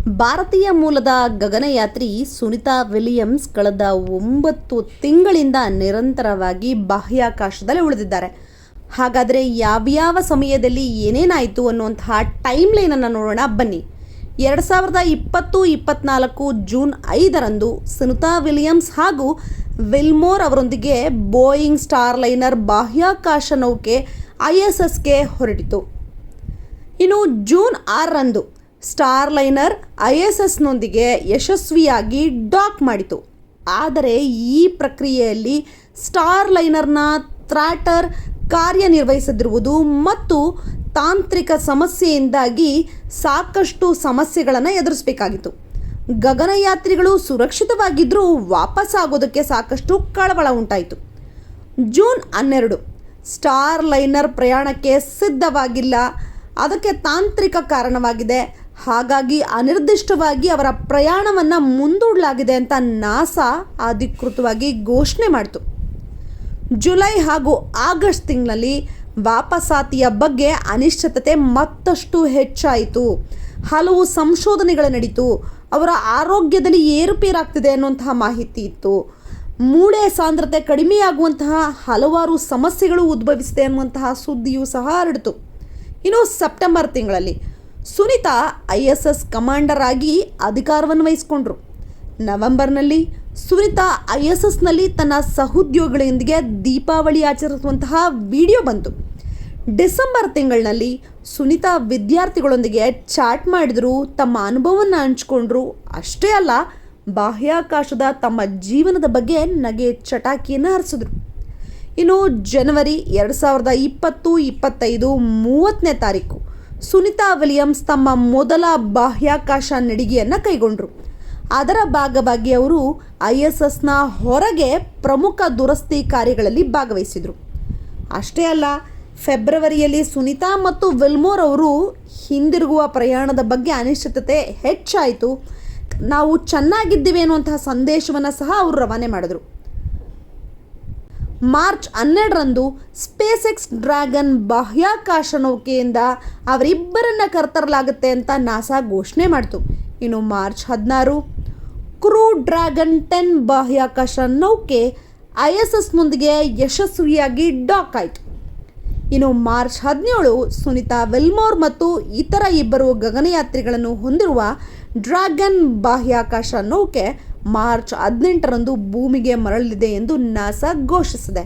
ಭಾರತೀಯ ಮೂಲದ ಗಗನಯಾತ್ರಿ ಸುನಿತಾ ವಿಲಿಯಮ್ಸ್ ಕಳೆದ 9 ತಿಂಗಳಿಂದ ನಿರಂತರವಾಗಿ ಬಾಹ್ಯಾಕಾಶದಲ್ಲಿ ಉಳಿದಿದ್ದಾರೆ. ಹಾಗಾದರೆ ಯಾವ್ಯಾವ ಸಮಯದಲ್ಲಿ ಏನೇನಾಯಿತು ಅನ್ನುವಂತಹ ಟೈಮ್ ಲೈನನ್ನು ನೋಡೋಣ ಬನ್ನಿ. 2020-24 ಜೂನ್ 5ರಂದು ಸುನಿತಾ ವಿಲಿಯಮ್ಸ್ ಹಾಗೂ ವಿಲ್ಮೋರ್ ಅವರೊಂದಿಗೆ ಬೋಯಿಂಗ್ ಸ್ಟಾರ್ಲೈನರ್ ಬಾಹ್ಯಾಕಾಶ ನೌಕೆ ISSಗೆ ಹೊರಟಿತು. ಇನ್ನು ಜೂನ್ 6ರಂದು ಸ್ಟಾರ್ಲೈನರ್ ISSನೊಂದಿಗೆ ಯಶಸ್ವಿಯಾಗಿ ಡಾಕ್ ಮಾಡಿತು. ಆದರೆ ಈ ಪ್ರಕ್ರಿಯೆಯಲ್ಲಿ ಸ್ಟಾರ್ಲೈನರ್ನ ಥ್ರಾಟರ್ ಕಾರ್ಯನಿರ್ವಹಿಸದಿರುವುದು ಮತ್ತು ತಾಂತ್ರಿಕ ಸಮಸ್ಯೆಯಿಂದಾಗಿ ಸಾಕಷ್ಟು ಸಮಸ್ಯೆಗಳನ್ನು ಎದುರಿಸಬೇಕಾಗಿತ್ತು. ಗಗನಯಾತ್ರಿಗಳು ಸುರಕ್ಷಿತವಾಗಿದ್ದರೂ ವಾಪಸ್ಸಾಗೋದಕ್ಕೆ ಸಾಕಷ್ಟು ಕಳವಳ ಉಂಟಾಯಿತು. ಜೂನ್ 12 ಸ್ಟಾರ್ಲೈನರ್ ಪ್ರಯಾಣಕ್ಕೆ ಸಿದ್ಧವಾಗಿಲ್ಲ, ಅದಕ್ಕೆ ತಾಂತ್ರಿಕ ಕಾರಣವಾಗಿದೆ, ಹಾಗಾಗಿ ಅನಿರ್ದಿಷ್ಟವಾಗಿ ಅವರ ಪ್ರಯಾಣವನ್ನು ಮುಂದೂಡಲಾಗಿದೆ ಅಂತ ನಾಸಾ ಅಧಿಕೃತವಾಗಿ ಘೋಷಣೆ ಮಾಡಿತು. ಜುಲೈ ಹಾಗೂ ಆಗಸ್ಟ್ ತಿಂಗಳಲ್ಲಿ ವಾಪಸಾತಿಯ ಬಗ್ಗೆ ಅನಿಶ್ಚಿತತೆ ಮತ್ತಷ್ಟು ಹೆಚ್ಚಾಯಿತು. ಹಲವು ಸಂಶೋಧನೆಗಳು ನಡೀತು. ಅವರ ಆರೋಗ್ಯದಲ್ಲಿ ಏರುಪೇರಾಗ್ತಿದೆ ಅನ್ನುವಂತಹ ಮಾಹಿತಿ ಇತ್ತು. ಮೂಳೆ ಸಾಂದ್ರತೆ ಕಡಿಮೆಯಾಗುವಂತಹ ಹಲವಾರು ಸಮಸ್ಯೆಗಳು ಉದ್ಭವಿಸಿದೆ ಅನ್ನುವಂತಹ ಸುದ್ದಿಯೂ ಸಹ ಹರಡಿತು. ಇನ್ನು ಸೆಪ್ಟೆಂಬರ್ ತಿಂಗಳಲ್ಲಿ ಸುನಿತಾ ISS ಕಮಾಂಡರ್ ಆಗಿ ಅಧಿಕಾರವನ್ನು ವಹಿಸಿಕೊಂಡ್ರು. ನವೆಂಬರ್ನಲ್ಲಿ ಸುನಿತಾ ISSನಲ್ಲಿ ತನ್ನ ಸಹೋದ್ಯೋಗಿಗಳೊಂದಿಗೆ ದೀಪಾವಳಿ ಆಚರಿಸುವಂತಹ ವಿಡಿಯೋ ಬಂತು. ಡಿಸೆಂಬರ್ ತಿಂಗಳಿನಲ್ಲಿ ಸುನಿತಾ ವಿದ್ಯಾರ್ಥಿಗಳೊಂದಿಗೆ ಚಾಟ್ ಮಾಡಿದ್ರು, ತಮ್ಮ ಅನುಭವವನ್ನು ಹಂಚಿಕೊಂಡ್ರು. ಅಷ್ಟೇ ಅಲ್ಲ, ಬಾಹ್ಯಾಕಾಶದ ತಮ್ಮ ಜೀವನದ ಬಗ್ಗೆ ನಗೆ ಚಟಾಕಿಯನ್ನು ಹರಿಸಿದ್ರು. ಇನ್ನು ಜನವರಿ 2020-25 30ನೇ ತಾರೀಕು ಸುನಿತಾ ವಿಲಿಯಮ್ಸ್ ತಮ್ಮ ಮೊದಲ ಬಾಹ್ಯಾಕಾಶ ನಡಿಗೆಯನ್ನು ಕೈಗೊಂಡರು. ಅದರ ಭಾಗವಾಗಿ ಅವರು ISSನ ಹೊರಗೆ ಪ್ರಮುಖ ದುರಸ್ತಿ ಕಾರ್ಯಗಳಲ್ಲಿ ಭಾಗವಹಿಸಿದರು. ಅಷ್ಟೇ ಅಲ್ಲ, ಫೆಬ್ರವರಿಯಲ್ಲಿ ಸುನಿತಾ ಮತ್ತು ವಿಲ್ಮೋರ್ ಅವರು ಹಿಂದಿರುಗುವ ಪ್ರಯಾಣದ ಬಗ್ಗೆ ಅನಿಶ್ಚಿತತೆ ಹೆಚ್ಚಾಯಿತು. ನಾವು ಚೆನ್ನಾಗಿದ್ದೀವಿ ಅನ್ನುವಂತಹ ಸಂದೇಶವನ್ನು ಸಹ ಅವರು ರವಾನೆ ಮಾಡಿದರು. ಮಾರ್ಚ್ 12ರಂದು ಸ್ಪೇಸ್ಎಕ್ಸ್ ಡ್ರ್ಯಾಗನ್ ಬಾಹ್ಯಾಕಾಶ ನೌಕೆಯಿಂದ ಅವರಿಬ್ಬರನ್ನು ಕರೆತರಲಾಗುತ್ತೆ ಅಂತ ನಾಸಾ ಘೋಷಣೆ ಮಾಡಿತು. ಇನ್ನು ಮಾರ್ಚ್ 16 ಕ್ರೂ ಡ್ರ್ಯಾಗನ್ 10 ಬಾಹ್ಯಾಕಾಶ ನೌಕೆ ISSನೊಂದಿಗೆ ಯಶಸ್ವಿಯಾಗಿ ಡಾಕ್ ಆಯಿತು. ಇನ್ನು ಮಾರ್ಚ್ 17 ಸುನಿತಾ ವಿಲ್ಮೋರ್ ಮತ್ತು ಇತರ 2 ಗಗನಯಾತ್ರಿಗಳನ್ನು ಹೊಂದಿರುವ ಡ್ರ್ಯಾಗನ್ ಬಾಹ್ಯಾಕಾಶ ನೌಕೆ ಮಾರ್ಚ್ 18ರಂದು ಭೂಮಿಗೆ ಮರಳಲಿದೆ ಎಂದು ನಾಸಾ ಘೋಷಿಸಿದೆ.